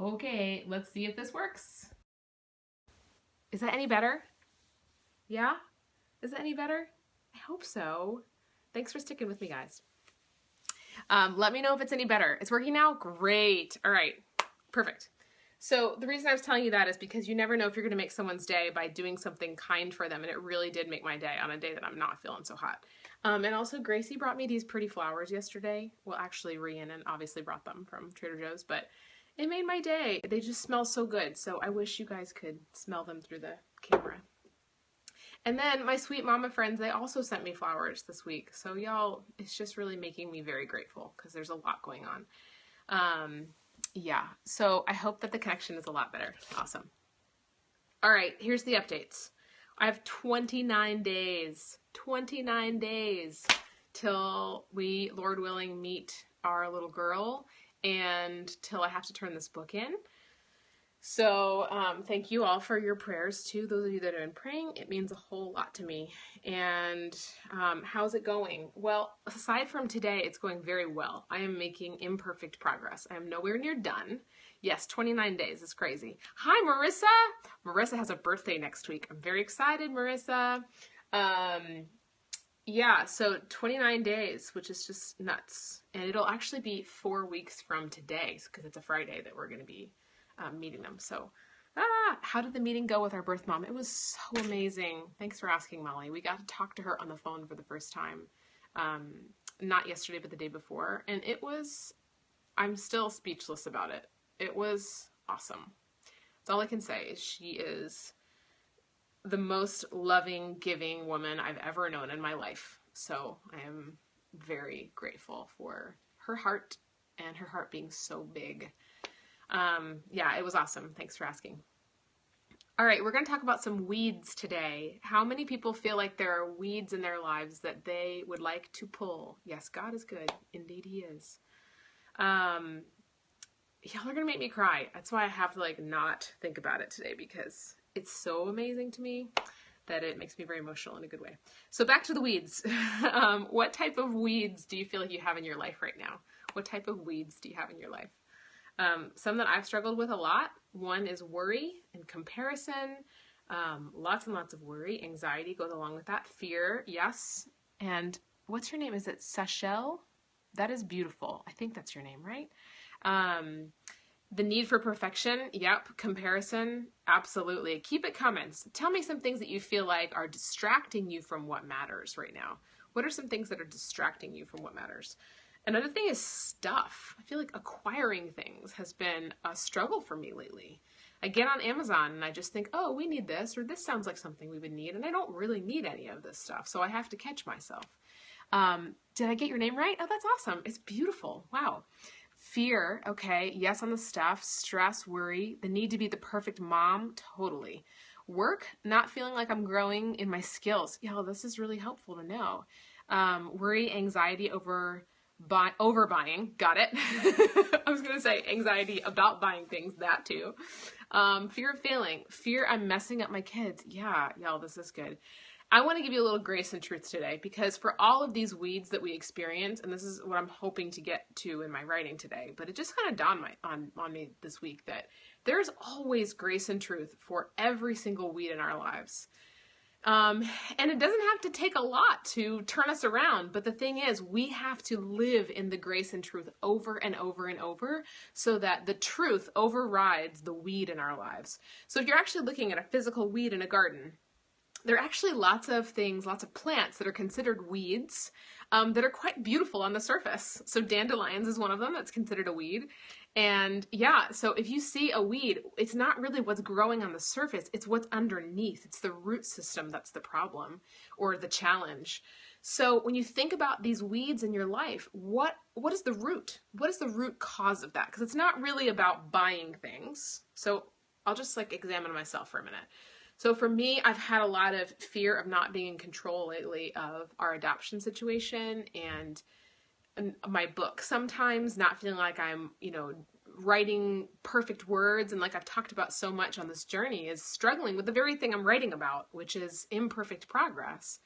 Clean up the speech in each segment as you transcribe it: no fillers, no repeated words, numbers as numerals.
Okay, let's see if this works. Is that any better? Yeah? Is that any better? I hope so. Thanks for sticking with me, guys. Let me know if it's any better. It's working now? Great. All right. Perfect. So the reason I was telling you that is because you never know if you're going to make someone's day by doing something kind for them, and it really did make my day on a day that I'm not feeling so hot. And also, Gracie brought me these pretty flowers yesterday. Well, actually, Rhiannon obviously brought them from Trader Joe's, but it made my day. They just smell so good, so I wish you guys could smell them through the camera. And then my sweet mama friends, they also sent me flowers this week. So y'all, it's just really making me very grateful because there's a lot going on. Yeah, so I hope that the connection is a lot better. Awesome. All right, here's the updates. I have 29 days till we, Lord willing, meet our little girl and till I have to turn this book in. So thank you all for your prayers too. Those of you that have been praying, it means a whole lot to me. And how's it going? Well, aside from today, it's going very well. I am making imperfect progress. I am nowhere near done. Yes, 29 days is crazy. Hi, Marissa. Marissa has a birthday next week. I'm very excited, Marissa. Yeah, so 29 days, which is just nuts. And it'll actually be 4 weeks from today because it's a Friday that we're going to be meeting them. So, how did the meeting go with our birth mom? It was so amazing. Thanks for asking, Molly. We got to talk to her on the phone for the first time. Not yesterday, but the day before. And it was, I'm still speechless about it. It was awesome. That's all I can say is she is the most loving, giving woman I've ever known in my life. So I am very grateful for her heart and her heart being so big. Yeah, it was awesome. Thanks for asking. All right, we're going to talk about some weeds today. How many people feel like there are weeds in their lives that they would like to pull? Yes, God is good. Indeed, He is. Y'all are going to make me cry. That's why I have to not think about it today because it's so amazing to me that it makes me very emotional in a good way. So back to the weeds. What type of weeds do you feel like you have in your life right now? What type of weeds do you have in your life? Some that I've struggled with a lot. One is worry and comparison. Lots and lots of worry. Anxiety goes along with that. Fear, yes. And what's your name? Is it Sachelle? That is beautiful. I think that's your name, right? The need for perfection. Yep. Comparison. Absolutely. Keep it coming. Tell me some things that you feel like are distracting you from what matters right now. What are some things that are distracting you from what matters? Another thing is stuff. I feel like acquiring things has been a struggle for me lately. I get on Amazon and I just think, oh, we need this, or this sounds like something we would need, and I don't really need any of this stuff, so I have to catch myself. Did I get your name right? Oh, that's awesome. It's beautiful. Wow. Fear, okay, yes on the stuff. Stress, worry, the need to be the perfect mom, totally. Work, not feeling like I'm growing in my skills. Yeah, this is really helpful to know. Worry, anxiety over overbuying, got it. I was going to say anxiety about buying things, that too. Fear of failing, fear I'm messing up my kids. Yeah, y'all, this is good. I want to give you a little grace and truth today because for all of these weeds that we experience, and this is what I'm hoping to get to in my writing today, but it just kind of dawned on me this week that there's always grace and truth for every single weed in our lives. And it doesn't have to take a lot to turn us around, but the thing is, we have to live in the grace and truth over and over and over so that the truth overrides the weed in our lives. So if you're actually looking at a physical weed in a garden, there are actually lots of things, lots of plants that are considered weeds that are quite beautiful on the surface. So dandelions is one of them that's considered a weed. And yeah, so if you see a weed, it's not really what's growing on the surface, it's what's underneath. It's the root system that's the problem or the challenge. So when you think about these weeds in your life, what is the root? What is the root cause of that? Because it's not really about buying things. So I'll just examine myself for a minute. So for me, I've had a lot of fear of not being in control lately of our adoption situation and my book. Sometimes not feeling like I'm, writing perfect words. And like I've talked about so much on this journey is struggling with the very thing I'm writing about, which is imperfect progress.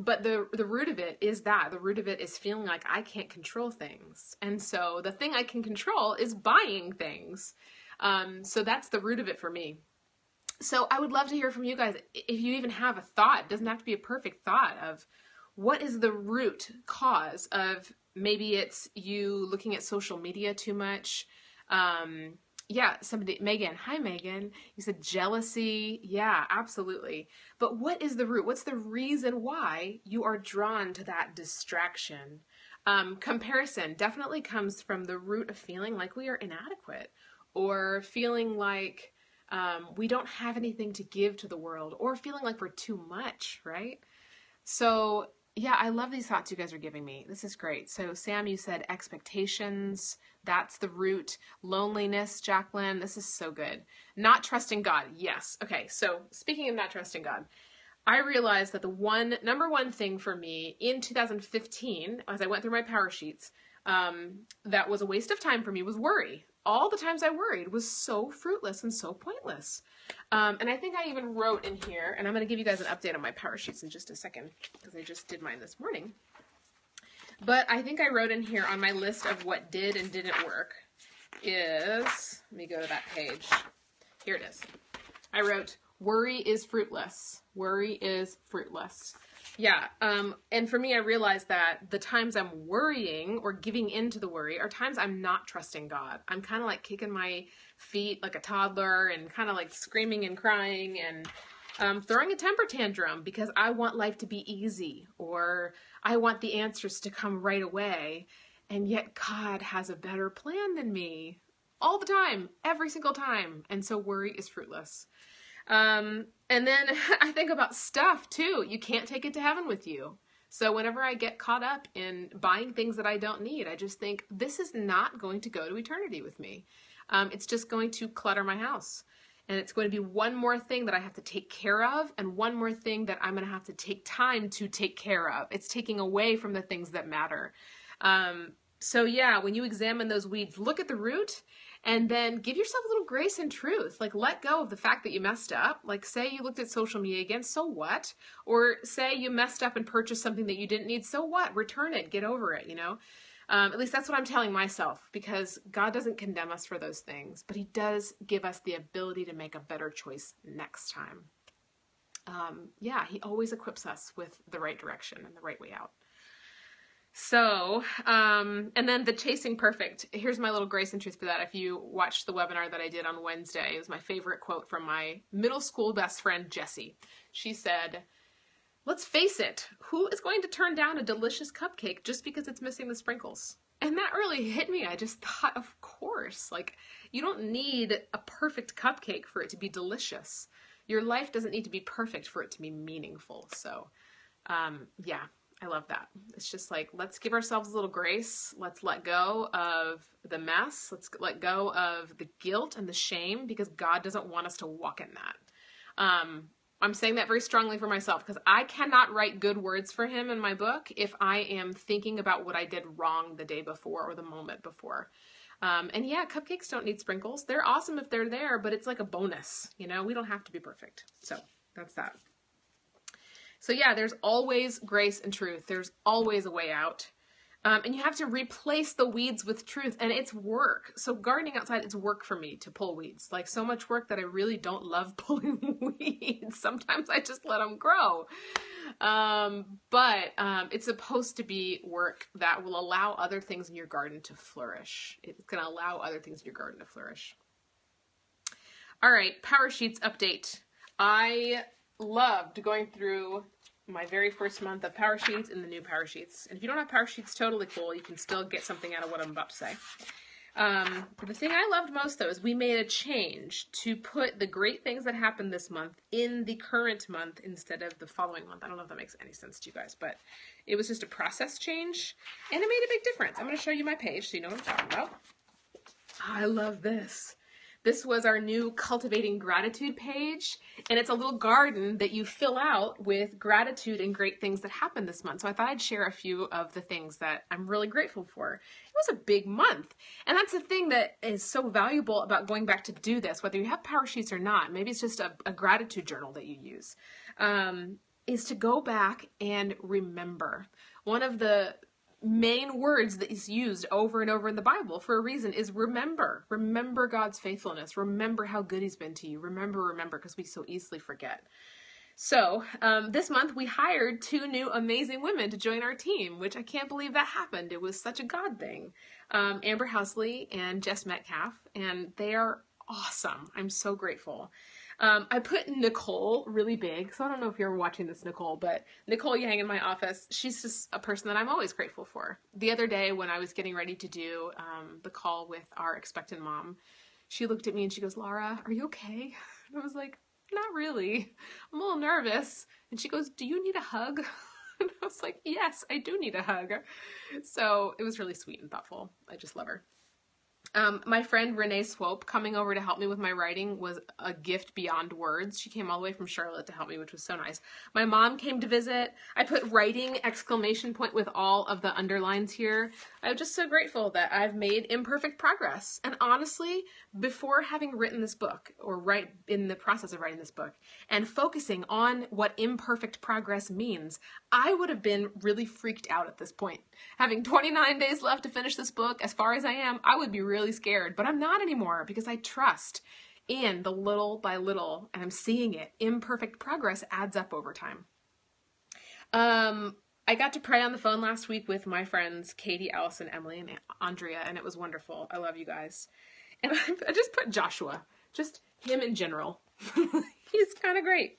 But the root of it is the root of it is feeling like I can't control things. And so the thing I can control is buying things. So that's the root of it for me. So I would love to hear from you guys. If you even have a thought, it doesn't have to be a perfect thought, of what is the root cause of, maybe it's you looking at social media too much. Yeah, Megan, hi Megan, you said jealousy. Yeah, absolutely. But what is the root? What's the reason why you are drawn to that distraction? Comparison definitely comes from the root of feeling like we are inadequate, or feeling like we don't have anything to give to the world, or feeling like we're too much, right? So yeah, I love these thoughts you guys are giving me. This is great. So Sam, you said expectations. That's the root. Loneliness, Jacqueline. This is so good. Not trusting God. Yes. Okay. So speaking of not trusting God, I realized that the number one thing for me in 2015, as I went through my power sheets, that was a waste of time for me, was worry. All the times I worried was so fruitless and so pointless. And I think I even wrote in here, and I'm going to give you guys an update on my power sheets in just a second, because I just did mine this morning. But I think I wrote in here on my list of what did and didn't work is, let me go to that page. Here it is. I wrote, worry is fruitless. Worry is fruitless. Yeah, and for me, I realized that the times I'm worrying or giving into the worry are times I'm not trusting God. I'm kind of like kicking my feet like a toddler, and kind of like screaming and crying, and throwing a temper tantrum because I want life to be easy, or I want the answers to come right away. And yet God has a better plan than me all the time, every single time. And so worry is fruitless. And then I think about stuff too. You can't take it to heaven with you. So whenever I get caught up in buying things that I don't need, I just think this is not going to go to eternity with me. It's just going to clutter my house. And it's going to be one more thing that I have to take care of, and one more thing that I'm going to have to take time to take care of. It's taking away from the things that matter. So yeah, when you examine those weeds, look at the root, and then give yourself a little grace and truth. Like, let go of the fact that you messed up. Like, say you looked at social media again, so what? Or say you messed up and purchased something that you didn't need, so what? Return it, get over it, you know? At least that's what I'm telling myself, because God doesn't condemn us for those things, but he does give us the ability to make a better choice next time. Yeah, he always equips us with the right direction and the right way out. So, and then the chasing perfect. Here's my little grace and truth for that. If you watched the webinar that I did on Wednesday, it was my favorite quote from my middle school best friend, Jessie. She said, let's face it, who is going to turn down a delicious cupcake just because it's missing the sprinkles? And that really hit me. I just thought, of course, like, you don't need a perfect cupcake for it to be delicious. Your life doesn't need to be perfect for it to be meaningful. So, yeah. I love that. It's just like, let's give ourselves a little grace. Let's let go of the mess. Let's let go of the guilt and the shame, because God doesn't want us to walk in that. I'm saying that very strongly for myself, because I cannot write good words for him in my book if I am thinking about what I did wrong the day before or the moment before. And yeah, cupcakes don't need sprinkles. They're awesome if they're there, but it's like a bonus. You know, we don't have to be perfect. So that's that. So yeah, there's always grace and truth. There's always a way out. And you have to replace the weeds with truth, and it's work. So gardening outside, it's work for me to pull weeds. Like, so much work that I really don't love pulling weeds. Sometimes I just let them grow. But it's supposed to be work that will allow other things in your garden to flourish. It's going to allow other things in your garden to flourish. All right, Power Sheets update. I loved going through my very first month of Power Sheets and the new Power Sheets. And if you don't have Power Sheets, totally cool. You can still get something out of what I'm about to say. The thing I loved most, though, is we made a change to put the great things that happened this month in the current month instead of the following month. I don't know if that makes any sense to you guys, but it was just a process change, and it made a big difference. I'm going to show you my page so you know what I'm talking about. I love this. This was our new Cultivating Gratitude page, and it's a little garden that you fill out with gratitude and great things that happened this month. So I thought I'd share a few of the things that I'm really grateful for. It was a big month, and that's the thing that is so valuable about going back to do this, whether you have Power Sheets or not. Maybe it's just a gratitude journal that you use. is to go back and remember. One of the main words that is used over and over in the Bible for a reason is remember. Remember God's faithfulness. Remember how good he's been to you. Remember, because we so easily forget. So this month we hired 2 new amazing women to join our team, which I can't believe that happened. It was such a God thing. Amber Housley and Jess Metcalf, and they are awesome. I'm so grateful. I put Nicole really big, so I don't know if you're watching this, Nicole, but Nicole Yang in my office, she's just a person that I'm always grateful for. The other day when I was getting ready to do the call with our expectant mom, she looked at me and she goes, "Laura, are you okay?" And I was like, "Not really. I'm a little nervous." And she goes, "Do you need a hug?" And I was like, "Yes, I do need a hug." So it was really sweet and thoughtful. I just love her. My friend Renee Swope coming over to help me with my writing was a gift beyond words. She came all the way from Charlotte to help me, which was so nice. My mom came to visit. I put writing exclamation point with all of the underlines here. I'm just so grateful that I've made imperfect progress. And honestly, before having written this book, or right in the process of writing this book, and focusing on what imperfect progress means, I would have been really freaked out at this point. Having 29 days left to finish this book, as far as I am, I would be really scared, but I'm not anymore because I trust in the little by little, and I'm seeing it. Imperfect progress adds up over time. I got to pray on the phone last week with my friends Katie, Allison, Emily, and Andrea, and it was wonderful. I love you guys. And I just put Joshua, just him in general. He's kind of great.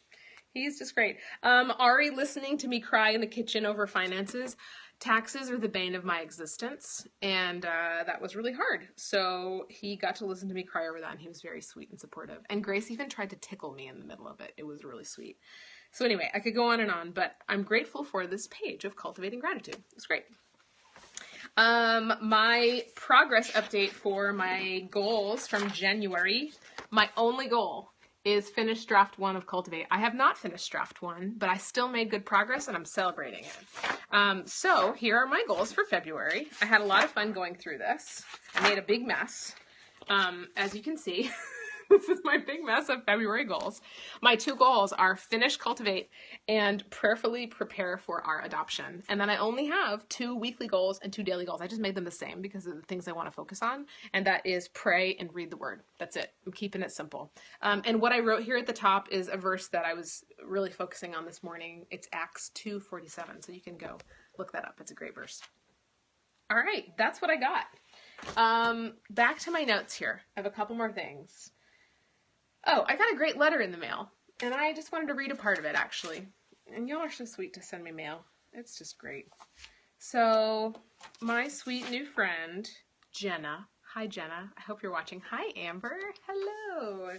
He's just great. Ari listening to me cry in the kitchen over finances. Taxes are the bane of my existence, and that was really hard. So he got to listen to me cry over that, and he was very sweet and supportive. And Grace even tried to tickle me in the middle of it. It was really sweet. So anyway, I could go on, but I'm grateful for this page of Cultivating Gratitude. It's great. My progress update for my goals from January. My only goal is finish draft 1 of Cultivate. I have not finished draft 1, but I still made good progress and I'm celebrating it. So here are my goals for February. I had a lot of fun going through this. I made a big mess. As you can see, this is my big mess of February goals. My 2 goals are finish Cultivate and prayerfully prepare for our adoption. And then I only have 2 weekly goals and 2 daily goals. I just made them the same because of the things I want to focus on. And that is pray and read the word. That's it. I'm keeping it simple. And what I wrote here at the top is a verse that I was really focusing on this morning. It's Acts 2:47. So you can go look that up. It's a great verse. All right. That's what I got. Back to my notes here. I have a couple more things. Oh, I got a great letter in the mail, and I just wanted to read a part of it, actually. And y'all are so sweet to send me mail. It's just great. So, my sweet new friend, Jenna. Hi, Jenna. I hope you're watching. Hi, Amber. Hello.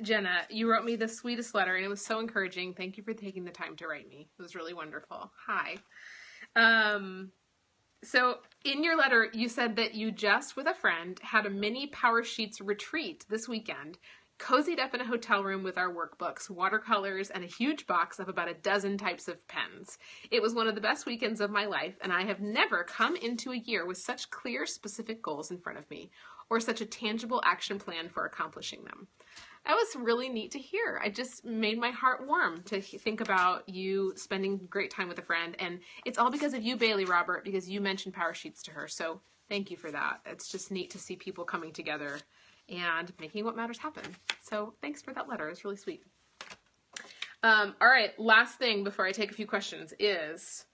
Jenna, you wrote me the sweetest letter, and it was so encouraging. Thank you for taking the time to write me. It was really wonderful. Hi. So in your letter, you said that you just, with a friend, had a mini Power Sheets retreat this weekend, cozied up in a hotel room with our workbooks, watercolors, and a huge box of about a dozen types of pens. It was one of the best weekends of my life, and I have never come into a year with such clear, specific goals in front of me, or such a tangible action plan for accomplishing them. That was really neat to hear. It just made my heart warm to think about you spending great time with a friend. And it's all because of you, Bailey Robert, because you mentioned Power Sheets to her. So thank you for that. It's just neat to see people coming together and making what matters happen. So thanks for that letter. It's really sweet. All right, last thing before I take a few questions is,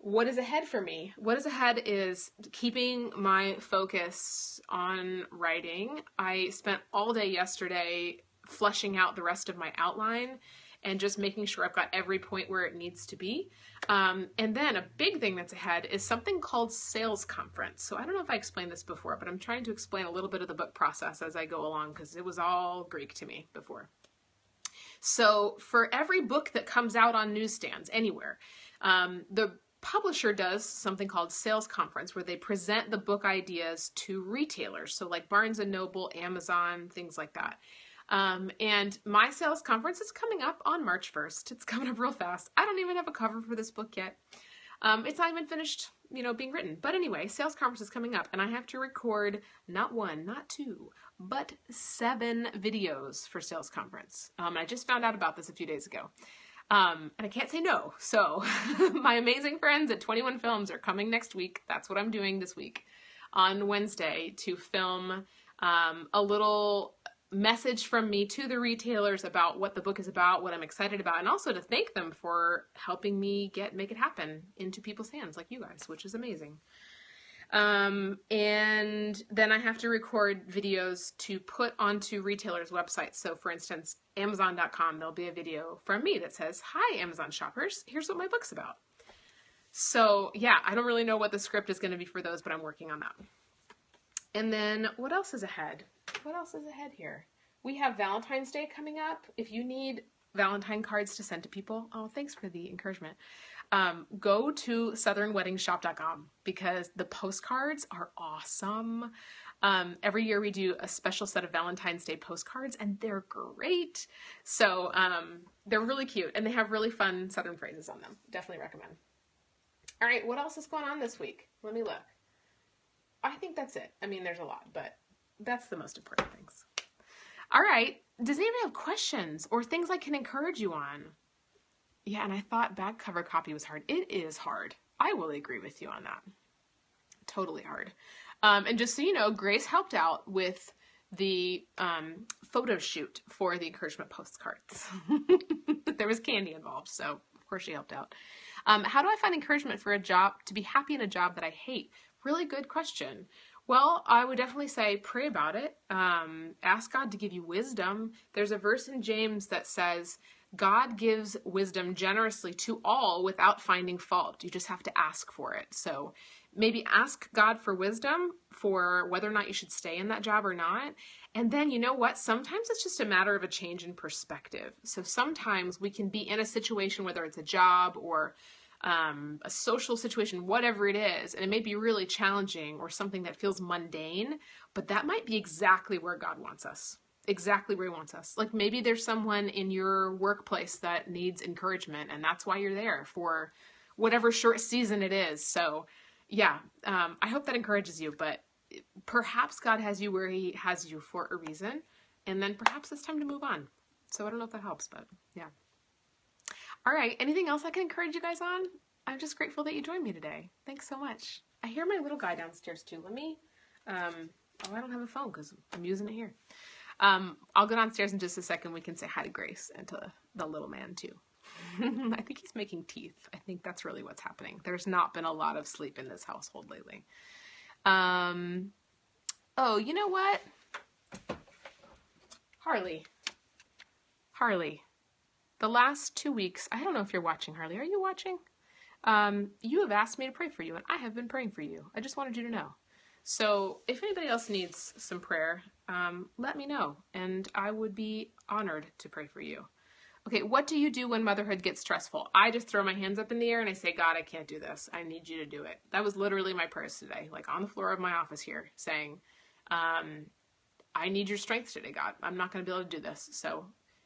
what is ahead for me? What is ahead is keeping my focus on writing. I spent all day yesterday fleshing out the rest of my outline and just making sure I've got every point where it needs to be. And then a big thing that's ahead is something called Sales Conference. So I don't know if I explained this before, but I'm trying to explain a little bit of the book process as I go along because it was all Greek to me before. So for every book that comes out on newsstands anywhere, the publisher does something called Sales Conference where they present the book ideas to retailers. So like Barnes & Noble, Amazon, things like that. And my Sales Conference is coming up on March 1st. It's coming up real fast. I don't even have a cover for this book yet. It's not even finished, being written. But anyway, Sales Conference is coming up and I have to record not 1, not 2, but 7 videos for Sales Conference. I just found out about this a few days ago. And I can't say no. So my amazing friends at 21 Films are coming next week. That's what I'm doing this week on Wednesday, to film a little message from me to the retailers about what the book is about, what I'm excited about, and also to thank them for helping me make it happen into people's hands like you guys, which is amazing. And then I have to record videos to put onto retailers' websites. So for instance, Amazon.com, there'll be a video from me that says, "Hi, Amazon shoppers, here's what my book's about." So yeah, I don't really know what the script is going to be for those, but I'm working on that. And then what else is ahead? What else is ahead here? We have Valentine's Day coming up. If you need Valentine cards to send to people, oh, thanks for the encouragement. Go to southernweddingshop.com because the postcards are awesome. Every year we do a special set of Valentine's Day postcards and they're great. So they're really cute and they have really fun Southern phrases on them. Definitely recommend. All right, what else is going on this week? Let me look. I think that's it. I mean, there's a lot, but that's the most important things. All right, does anybody have questions or things I can encourage you on? Yeah, and I thought back cover copy was hard. It is hard. I will agree with you on that. Totally hard. And just so you know, Grace helped out with the photo shoot for the encouragement postcards. There was candy involved, so of course she helped out. How do I find encouragement for a job, to be happy in a job that I hate? Really good question. Well, I would definitely say pray about it. Ask God to give you wisdom. There's a verse in James that says, God gives wisdom generously to all without finding fault. You just have to ask for it. So maybe ask God for wisdom for whether or not you should stay in that job or not. And then you know what? Sometimes it's just a matter of a change in perspective. So sometimes we can be in a situation, whether it's a job or a social situation, whatever it is, and it may be really challenging or something that feels mundane, but that might be exactly where God wants us. Exactly where he wants us. Like maybe there's someone in your workplace that needs encouragement and that's why you're there for whatever short season it is. So yeah, I hope that encourages you, but perhaps God has you where he has you for a reason, and then perhaps it's time to move on. So I don't know if that helps, but yeah. All right, anything else I can encourage you guys on? I'm just grateful that you joined me today. Thanks so much. I hear my little guy downstairs too. Let me, oh, I don't have a phone because I'm using it here. I'll go downstairs in just a second. We can say hi to Grace and to the little man too. I think he's making teeth. I think that's really what's happening. There's not been a lot of sleep in this household lately. Oh, you know what? Harley. The last 2 weeks, I don't know if you're watching, Harley. Are you watching? You have asked me to pray for you, and I have been praying for you. I just wanted you to know. So if anybody else needs some prayer, let me know, and I would be honored to pray for you. Okay, what do you do when motherhood gets stressful? I just throw my hands up in the air and I say, God, I can't do this. I need you to do it. That was literally my prayers today, like on the floor of my office here, saying, I need your strength today, God. I'm not going to be able to do this. So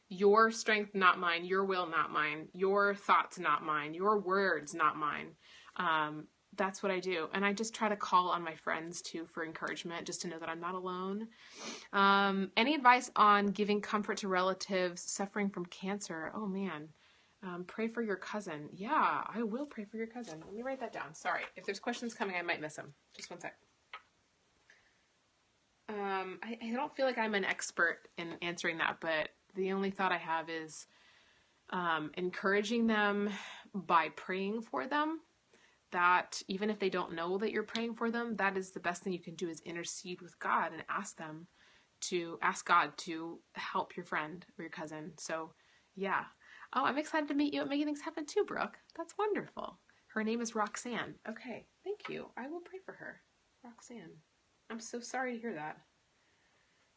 your strength, not mine. Your will, not mine. Your thoughts, not mine. Your words, not mine. That's what I do. And I just try to call on my friends too for encouragement, just to know that I'm not alone. Any advice on giving comfort to relatives suffering from cancer? Oh man. Pray for your cousin. Yeah, I will pray for your cousin. Let me write that down. Sorry. If there's questions coming, I might miss them. Just one sec. I don't feel like I'm an expert in answering that, but the only thought I have is encouraging them by praying for them. That even if they don't know that you're praying for them, that is the best thing you can do, is intercede with God and ask God to help your friend or your cousin. So yeah. Oh, I'm excited to meet you at Making Things Happen too, Brooke. That's wonderful. Her name is Roxanne. Okay, thank you. I will pray for her. Roxanne. I'm so sorry to hear that.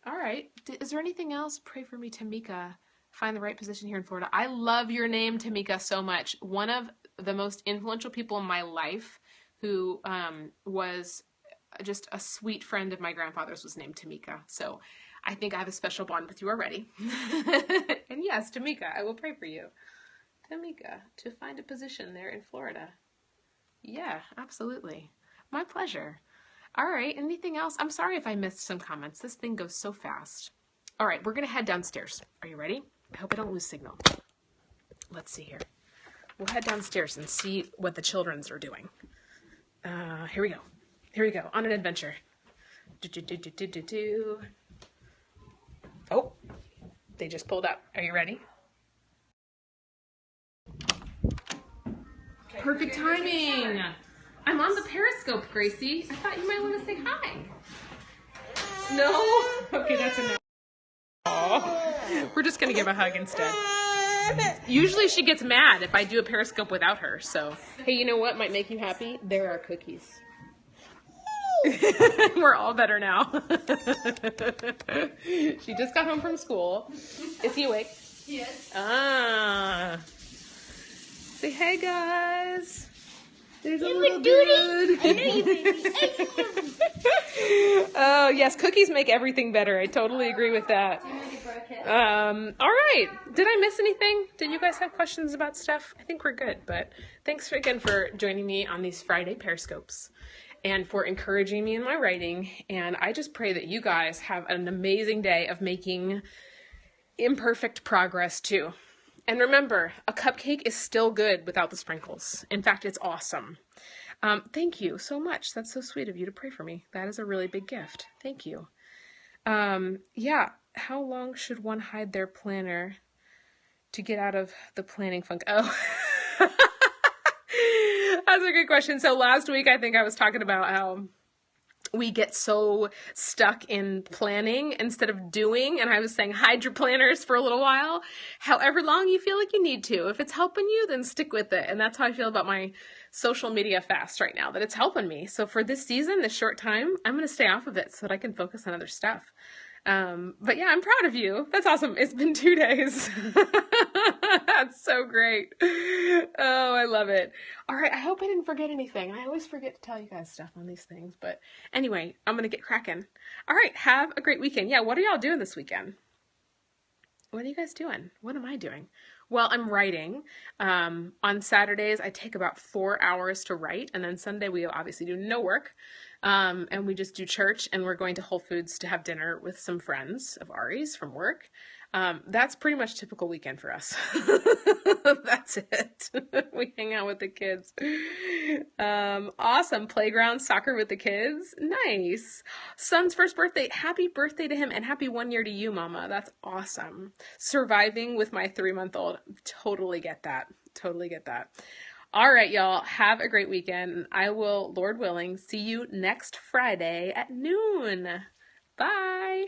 All right. Is there anything else? Pray for me, Tamika. Find the right position here in Florida. I love your name, Tamika, so much. One of the most influential people in my life who was just a sweet friend of my grandfather's was named Tamika. So I think I have a special bond with you already. And yes, Tamika, I will pray for you. Tamika, to find a position there in Florida. Yeah, absolutely. My pleasure. All right, anything else? I'm sorry if I missed some comments. This thing goes so fast. All right, we're going to head downstairs. Are you ready? I hope I don't lose signal. let's see here. We'll head downstairs and see what the children's are doing. Here we go. Here we go. On an adventure. Oh, they just pulled up. Are you ready? Perfect timing. I'm on the Periscope, Gracie. I thought you might want to say hi. No? Okay, that's enough. Aww. We're just going to give a hug instead. Usually she gets mad if I do a Periscope without her. So, hey, you know what might make you happy? There are cookies. We're all better now. She just got home from school. Is he awake? Yes. Ah. Say hey, guys. There's a You little would dude. I know you baby. Oh, yes. Cookies make everything better. I totally agree with that. All right. Did I miss anything? Did you guys have questions about stuff? I think we're good, but thanks again for joining me on these Friday Periscopes and for encouraging me in my writing. And I just pray that you guys have an amazing day of making imperfect progress too. And remember, a cupcake is still good without the sprinkles. In fact, it's awesome. Thank you so much. That's so sweet of you to pray for me. That is a really big gift. Thank you. Yeah. How long should one hide their planner to get out of the planning funk? Oh, that's a good question. So last week, I think I was talking about how we get so stuck in planning instead of doing. And I was saying, hide your planners for a little while, however long you feel like you need to. If it's helping you, then stick with it. And that's how I feel about my social media fast right now, that it's helping me. So for this season, this short time, I'm going to stay off of it so that I can focus on other stuff. But yeah, I'm proud of you. That's awesome. It's been 2 days. That's so great. Oh, I love it. All right. I hope I didn't forget anything. I always forget to tell you guys stuff on these things, but anyway, I'm going to get cracking. All right. Have a great weekend. Yeah. What are y'all doing this weekend? What are you guys doing? What am I doing? Well, I'm writing. On Saturdays, I take about 4 hours to write. And then Sunday, we obviously do no work. And we just do church, and we're going to Whole Foods to have dinner with some friends of Ari's from work. That's pretty much typical weekend for us. That's it. We hang out with the kids. Awesome. Playground soccer with the kids. Nice. Son's first birthday. Happy birthday to him, and happy 1 year to you, Mama. That's awesome. Surviving with my 3-month-old. Totally get that. Totally get that. All right, y'all. Have a great weekend. I will, Lord willing, see you next Friday at noon. Bye.